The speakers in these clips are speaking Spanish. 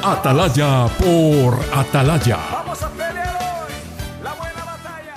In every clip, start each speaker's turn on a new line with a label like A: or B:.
A: Atalaya por Atalaya.
B: Vamos a pelear hoy la buena batalla.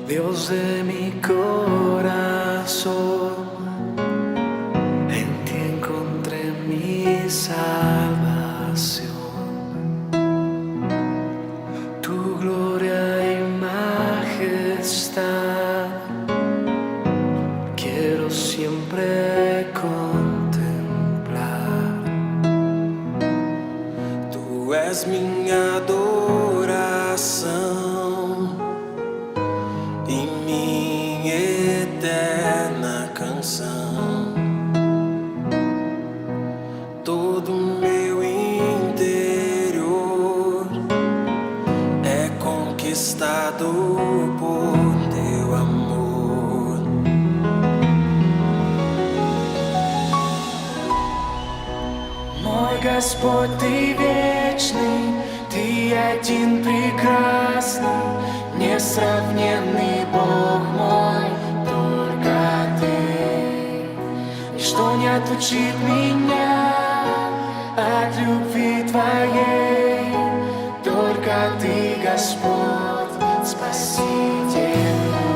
C: Dios de mi corazón, en ti encontré mi salvación. Tu gloria y majestad quiero siempre contemplar. Tú es mi adoración e minha eterna canção. Todo meu interior é conquistado por teu amor. Мой Господь, Ты вечный, Ты один прекрасный, несравненный Бог мой, только Ты. Ничто не отлучит меня от любви Твоей, только Ты, Господь, Спаситель мой.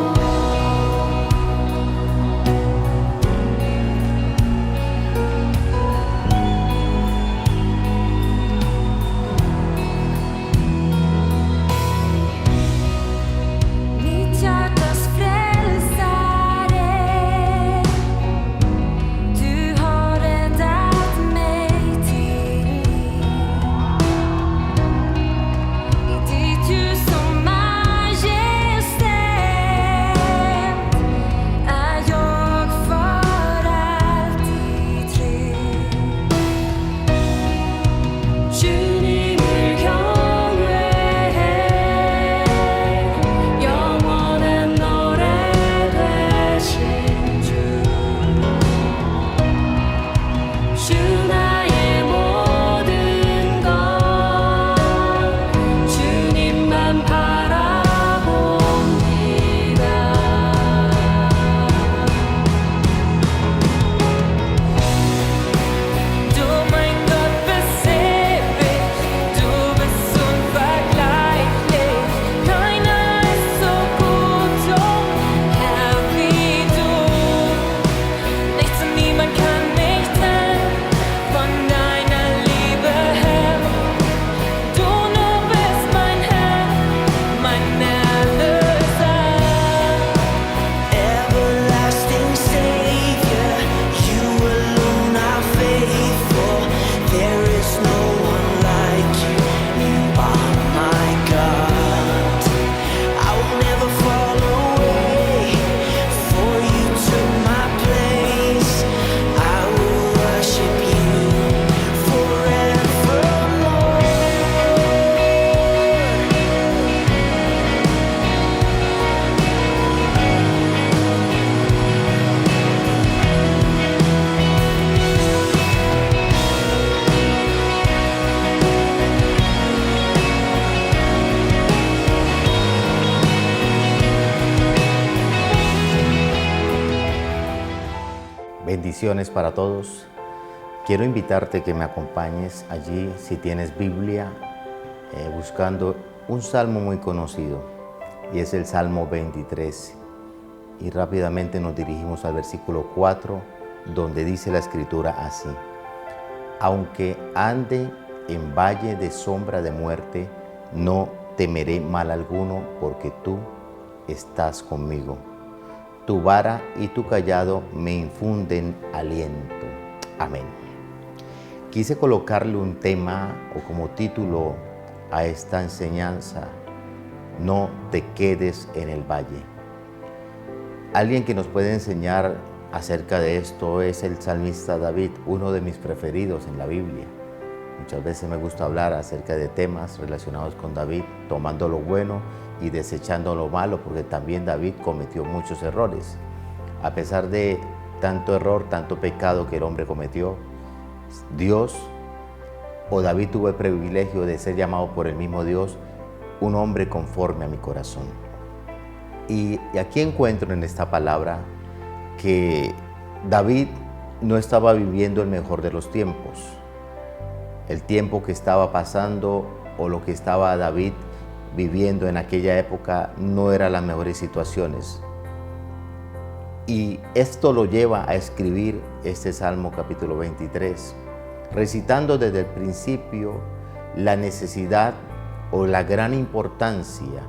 D: Bendiciones para todos. Quiero invitarte que me acompañes allí, si tienes Biblia, buscando un salmo muy conocido, y es el Salmo 23. Y rápidamente nos dirigimos al versículo 4, donde dice la Escritura así: aunque ande en valle de sombra de muerte, no temeré mal alguno, porque tú estás conmigo. Tu vara y tu cayado me infunden aliento. Amén. Quise colocarle un tema o como título a esta enseñanza: no te quedes en el valle. Alguien que nos puede enseñar acerca de esto es el salmista David, uno de mis preferidos en la Biblia. Muchas veces me gusta hablar acerca de temas relacionados con David, tomando lo bueno y desechando lo malo, porque también David cometió muchos errores. A pesar de tanto error, tanto pecado que el hombre cometió, Dios o David tuvo el privilegio de ser llamado por el mismo Dios un hombre conforme a mi corazón. Y aquí encuentro en esta palabra que David no estaba viviendo el mejor de los tiempos. El tiempo que estaba pasando o lo que estaba David viviendo en aquella época no eran las mejores situaciones. Y esto lo lleva a escribir este Salmo capítulo 23, recitando desde el principio la necesidad o la gran importancia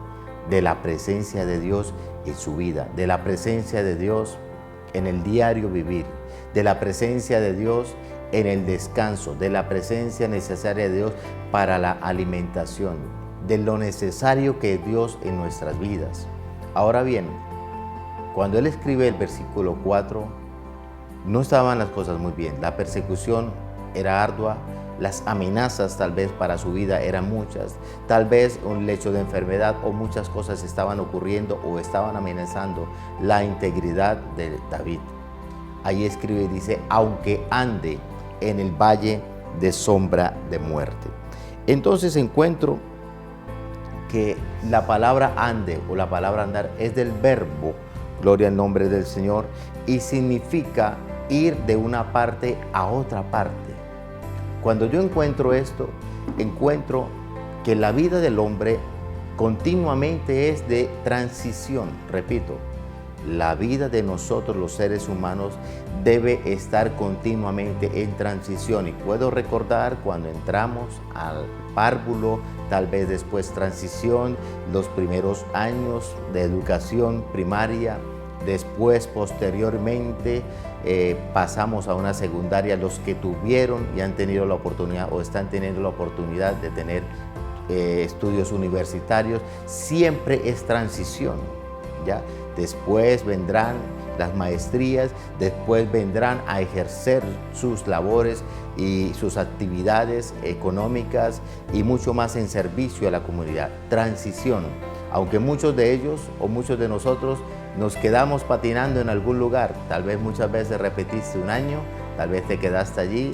D: de la presencia de Dios en su vida, de la presencia de Dios en el diario vivir, de la presencia de Dios en el descanso, de la presencia necesaria de Dios para la alimentación, de lo necesario que es Dios en nuestras vidas. Ahora bien, cuando él escribe el versículo 4, no estaban las cosas muy bien. La persecución era ardua, las amenazas tal vez para su vida eran muchas, tal vez un lecho de enfermedad o muchas cosas estaban ocurriendo o estaban amenazando la integridad de David. Ahí escribe y dice, aunque ande en el valle de sombra de muerte. Entonces encuentro que la palabra ande o la palabra andar es del verbo, gloria al nombre del Señor, y significa ir de una parte a otra parte. Cuando yo encuentro esto, encuentro que la vida del hombre continuamente es de transición. Repito, la vida de nosotros los seres humanos debe estar continuamente en transición. Y puedo recordar cuando entramos al párvulo, tal vez después transición, los primeros años de educación primaria, después posteriormente pasamos a una secundaria. Los que tuvieron y han tenido la oportunidad o están teniendo la oportunidad de tener estudios universitarios, siempre es transición, ¿ya? Después vendrán las maestrías, después vendrán a ejercer sus labores y sus actividades económicas y mucho más en servicio a la comunidad. Transición, aunque muchos de ellos o muchos de nosotros nos quedamos patinando en algún lugar, tal vez muchas veces repetiste un año, tal vez te quedaste allí,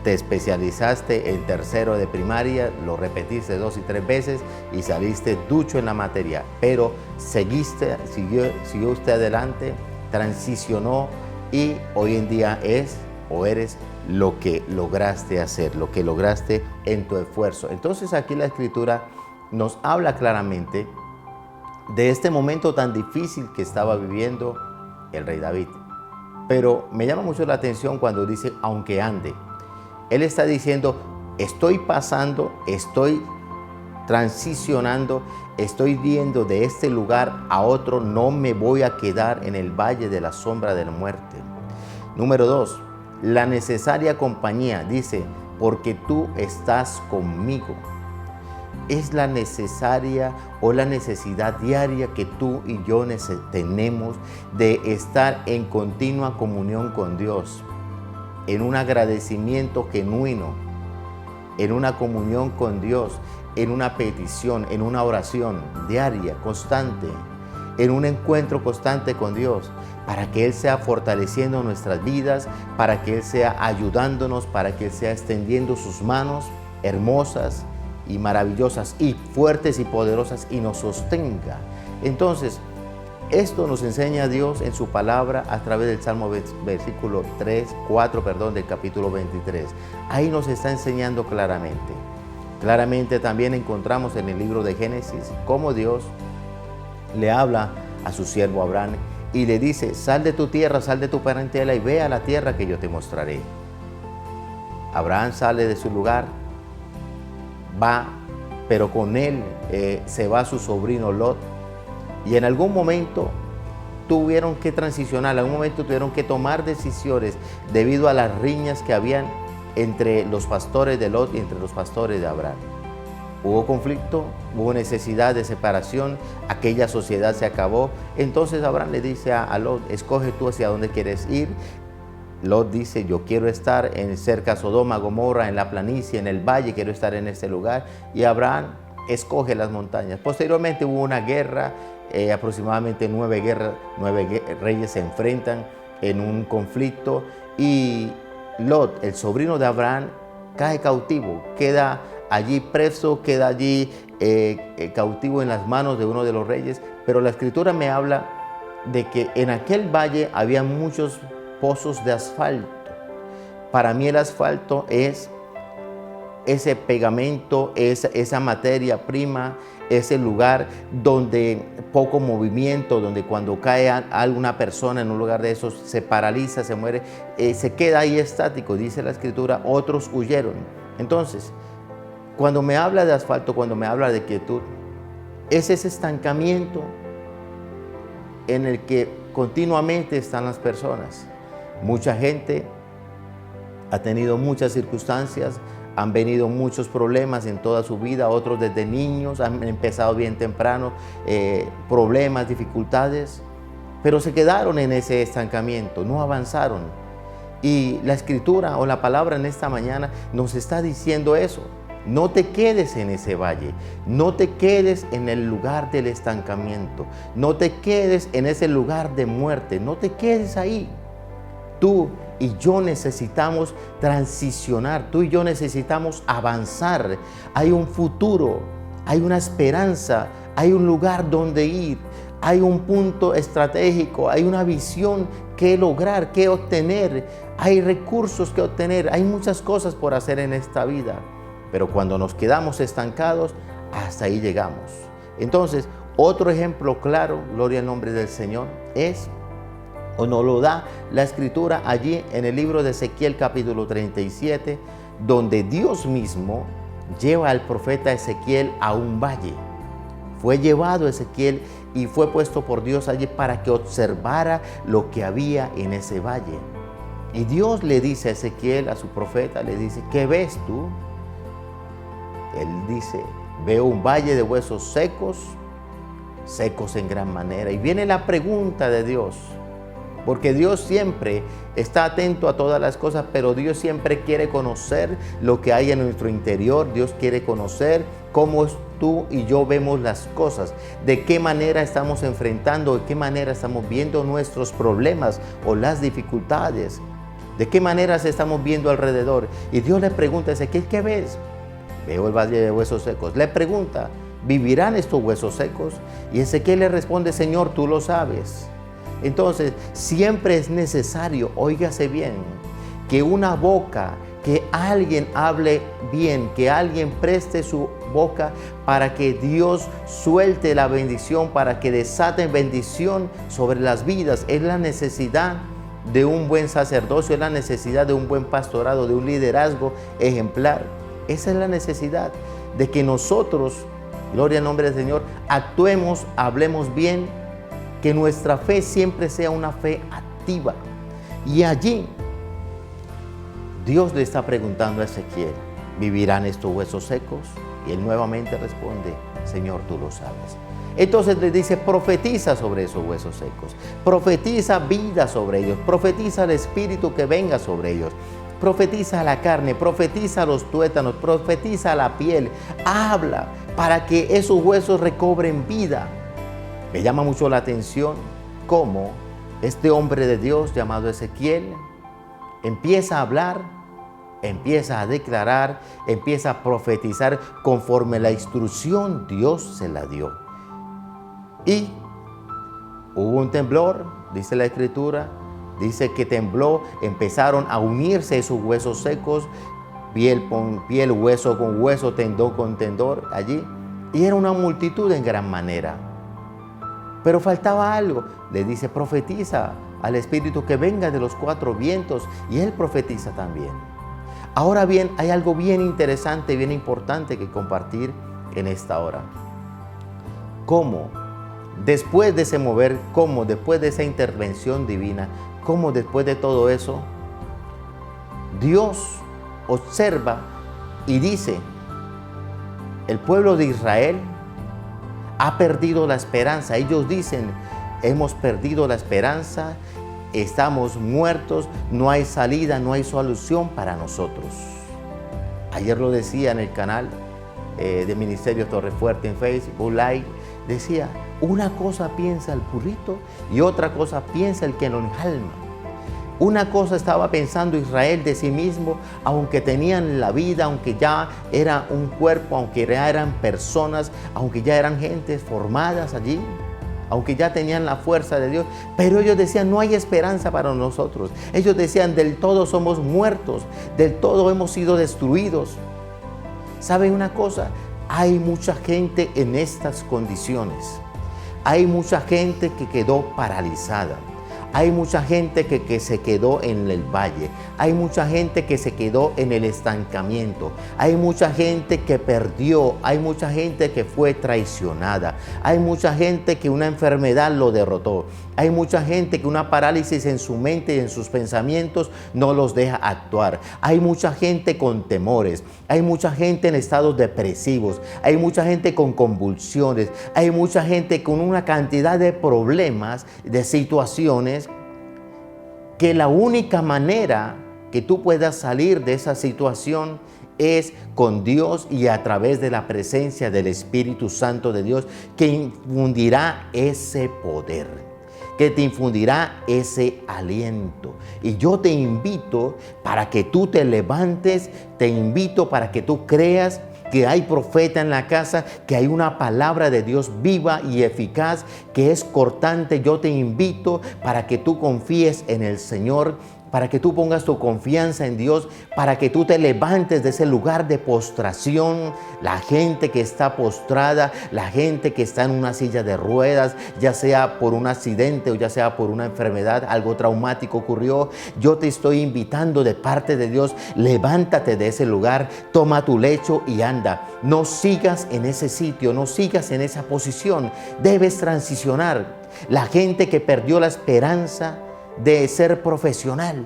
D: te especializaste en tercero de primaria, lo repetiste 2 y 3 veces y saliste ducho en la materia, pero siguió usted adelante, transicionó y hoy en día es o eres lo que lograste hacer, lo que lograste en tu esfuerzo. Entonces aquí la Escritura nos habla claramente de este momento tan difícil que estaba viviendo el rey David. Pero me llama mucho la atención cuando dice, aunque ande. Él está diciendo, estoy pasando, estoy transicionando, estoy yendo de este lugar a otro, no me voy a quedar en el valle de la sombra de la muerte. Número 2, la necesaria compañía, dice, porque tú estás conmigo. Es la necesaria o la necesidad diaria que tú y yo tenemos de estar en continua comunión con Dios, en un agradecimiento genuino, en una comunión con Dios, en una petición, en una oración diaria, constante, en un encuentro constante con Dios, para que Él sea fortaleciendo nuestras vidas, para que Él sea ayudándonos, para que Él sea extendiendo sus manos hermosas y maravillosas y fuertes y poderosas y nos sostenga. Entonces, esto nos enseña Dios en su palabra a través del Salmo versículo 4 del capítulo 23. Ahí nos está enseñando claramente. Claramente también encontramos en el libro de Génesis cómo Dios le habla a su siervo Abraham y le dice, sal de tu tierra, sal de tu parentela y ve a la tierra que yo te mostraré. Abraham sale de su lugar, va, pero con él se va su sobrino Lot. Y en algún momento tuvieron que transicionar, en algún momento tuvieron que tomar decisiones debido a las riñas que habían entre los pastores de Lot y entre los pastores de Abraham. Hubo conflicto, hubo necesidad de separación, aquella sociedad se acabó. Entonces Abraham le dice a Lot, escoge tú hacia dónde quieres ir. Lot dice, yo quiero estar cerca de Sodoma, Gomorra, en la planicie, en el valle, quiero estar en este lugar. Y Abraham escoge las montañas. Posteriormente hubo una guerra, aproximadamente 9 reyes se enfrentan en un conflicto y Lot, el sobrino de Abraham, cae cautivo, queda allí preso, queda allí cautivo en las manos de uno de los reyes. Pero la escritura me habla de que en aquel valle había muchos pozos de asfalto. Para mí el asfalto es ese pegamento, esa materia prima, ese lugar donde poco movimiento, donde cuando cae alguna persona en un lugar de esos se paraliza, se muere, se queda ahí estático. Dice la escritura, otros huyeron. Entonces, cuando me habla de asfalto, cuando me habla de quietud, es ese estancamiento en el que continuamente están las personas. Mucha gente ha tenido muchas circunstancias, han venido muchos problemas en toda su vida, otros desde niños, han empezado bien temprano, problemas, dificultades, pero se quedaron en ese estancamiento, no avanzaron. Y la escritura o la palabra en esta mañana nos está diciendo eso. No te quedes en ese valle, no te quedes en el lugar del estancamiento, no te quedes en ese lugar de muerte, no te quedes ahí. Tú y yo necesitamos transicionar, tú y yo necesitamos avanzar. Hay un futuro, hay una esperanza, hay un lugar donde ir, hay un punto estratégico, hay una visión que lograr, que obtener, hay recursos que obtener, hay muchas cosas por hacer en esta vida. Pero cuando nos quedamos estancados, hasta ahí llegamos. Entonces, otro ejemplo claro, gloria al nombre del Señor, nos lo da la escritura allí en el libro de Ezequiel capítulo 37, donde Dios mismo lleva al profeta Ezequiel a un valle. Fue llevado Ezequiel y fue puesto por Dios allí para que observara lo que había en ese valle. Y Dios le dice a Ezequiel, a su profeta, le dice, ¿qué ves tú? Él dice, veo un valle de huesos secos, secos en gran manera. Y viene la pregunta de Dios, porque Dios siempre está atento a todas las cosas, pero Dios siempre quiere conocer lo que hay en nuestro interior. Dios quiere conocer cómo tú y yo vemos las cosas, de qué manera estamos enfrentando, de qué manera estamos viendo nuestros problemas o las dificultades, de qué maneras estamos viendo alrededor. Y Dios le pregunta a Ezequiel, ¿qué ves? Veo el valle de huesos secos. Le pregunta, ¿vivirán estos huesos secos? Y Ezequiel le responde, Señor, tú lo sabes. Entonces, siempre es necesario, óigase bien, que una boca, que alguien hable bien, que alguien preste su boca para que Dios suelte la bendición, para que desate bendición sobre las vidas. Es la necesidad de un buen sacerdocio, es la necesidad de un buen pastorado, de un liderazgo ejemplar. Esa es la necesidad de que nosotros, gloria al nombre del Señor, actuemos, hablemos bien, que nuestra fe siempre sea una fe activa. Y allí Dios le está preguntando a Ezequiel, ¿vivirán estos huesos secos? Y él nuevamente responde, Señor, tú lo sabes. Entonces le dice, profetiza sobre esos huesos secos, profetiza vida sobre ellos, profetiza el espíritu que venga sobre ellos. Profetiza a la carne, profetiza a los tuétanos, profetiza a la piel, habla para que esos huesos recobren vida. Me llama mucho la atención cómo este hombre de Dios llamado Ezequiel empieza a hablar, empieza a declarar, empieza a profetizar conforme la instrucción Dios se la dio. Y hubo un temblor, dice la escritura. Dice que tembló, empezaron a unirse esos huesos secos, piel con piel, hueso con hueso, tendón con tendón allí. Y era una multitud en gran manera. Pero faltaba algo. Le dice, profetiza al Espíritu que venga de los 4 vientos. Y él profetiza también. Ahora bien, hay algo bien interesante, bien importante que compartir en esta hora. ¿Cómo? Después de ese mover, ¿cómo? Después de esa intervención divina, ¿cómo después de todo eso? Dios observa y dice, el pueblo de Israel ha perdido la esperanza. Ellos dicen, hemos perdido la esperanza, estamos muertos, no hay salida, no hay solución para nosotros. Ayer lo decía en el canal, de Ministerio Torrefuerte en Facebook Live, decía, una cosa piensa el burrito y otra cosa piensa el que lo enjalma. Una cosa estaba pensando Israel de sí mismo, aunque tenían la vida, aunque ya era un cuerpo, aunque ya eran personas, aunque ya eran gentes formadas allí, aunque ya tenían la fuerza de Dios, pero ellos decían, no hay esperanza para nosotros. Ellos decían, del todo somos muertos, del todo hemos sido destruidos. ¿Saben una cosa? Hay mucha gente en estas condiciones. Hay mucha gente que quedó paralizada. Hay mucha gente que se quedó en el valle. Hay mucha gente que se quedó en el estancamiento. Hay mucha gente que perdió. Hay mucha gente que fue traicionada. Hay mucha gente que una enfermedad lo derrotó. Hay mucha gente que una parálisis en su mente y en sus pensamientos no los deja actuar. Hay mucha gente con temores. Hay mucha gente en estados depresivos. Hay mucha gente con convulsiones. Hay mucha gente con una cantidad de problemas, de situaciones, que la única manera que tú puedas salir de esa situación es con Dios y a través de la presencia del Espíritu Santo de Dios, que infundirá ese poder, que te infundirá ese aliento. Y yo te invito para que tú te levantes, te invito para que tú creas que hay profeta en la casa, que hay una palabra de Dios viva y eficaz, que es cortante. Yo te invito para que tú confíes en el Señor, para que tú pongas tu confianza en Dios, para que tú te levantes de ese lugar de postración. La gente que está postrada, la gente que está en una silla de ruedas, ya sea por un accidente o ya sea por una enfermedad, algo traumático ocurrió, yo te estoy invitando de parte de Dios, levántate de ese lugar, toma tu lecho y anda. No sigas en ese sitio, no sigas en esa posición, debes transicionar. La gente que perdió la esperanza de ser profesional,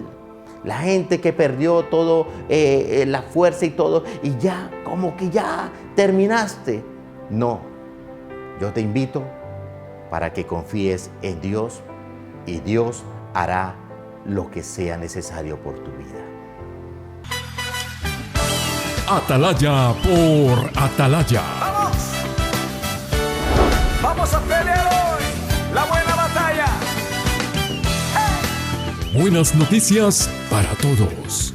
D: la gente que perdió todo, la fuerza y todo, y ya, como que ya terminaste. No, yo te invito para que confíes en Dios y Dios hará lo que sea necesario por tu vida.
A: Atalaya por Atalaya.
B: ¡Vamos! ¡Vamos a pelear hoy la buena batalla!
A: Buenas noticias para todos.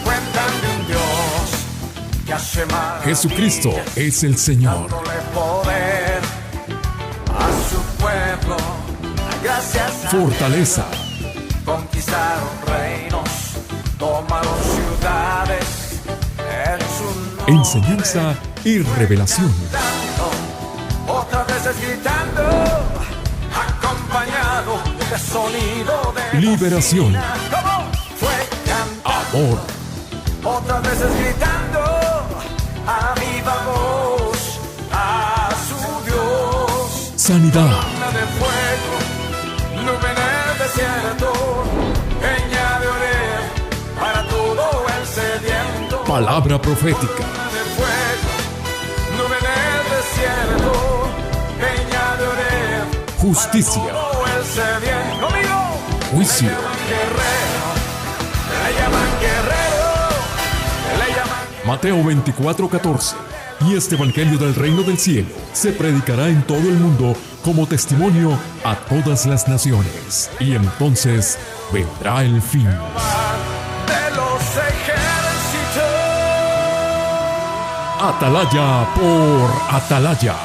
B: Cuentan de un Dios que hace maravillas,
A: Jesucristo es el Señor.
B: dándole poder a su pueblo. Gracias a
A: Fortaleza,
B: Dios, conquistaron reinos, tomaron ciudades en su nombre.
A: enseñanza y revelación.
B: Otras veces gritando, acompañado de sonido de
A: Liberación.
B: bocina. ¿Cómo? Fue cantando.
A: Amor,
B: Otras veces gritando a viva voz a su Dios.
A: sanidad,
B: Columna de fuego, nube en el desierto, peña de Oreb para todo el sediento.
A: palabra profética,
B: Columna de fuego, nube en el desierto, peña de Oreb.
A: justicia,
B: Todo el sediento. Conmigo.
A: juicio,
B: Guerrero, le llaman guerrero, le llaman.
A: Mateo 24:14. Y este evangelio del reino del cielo se predicará en todo el mundo como testimonio a todas las naciones. Y entonces vendrá el fin.
B: De los ejércitos.
A: Atalaya por Atalaya.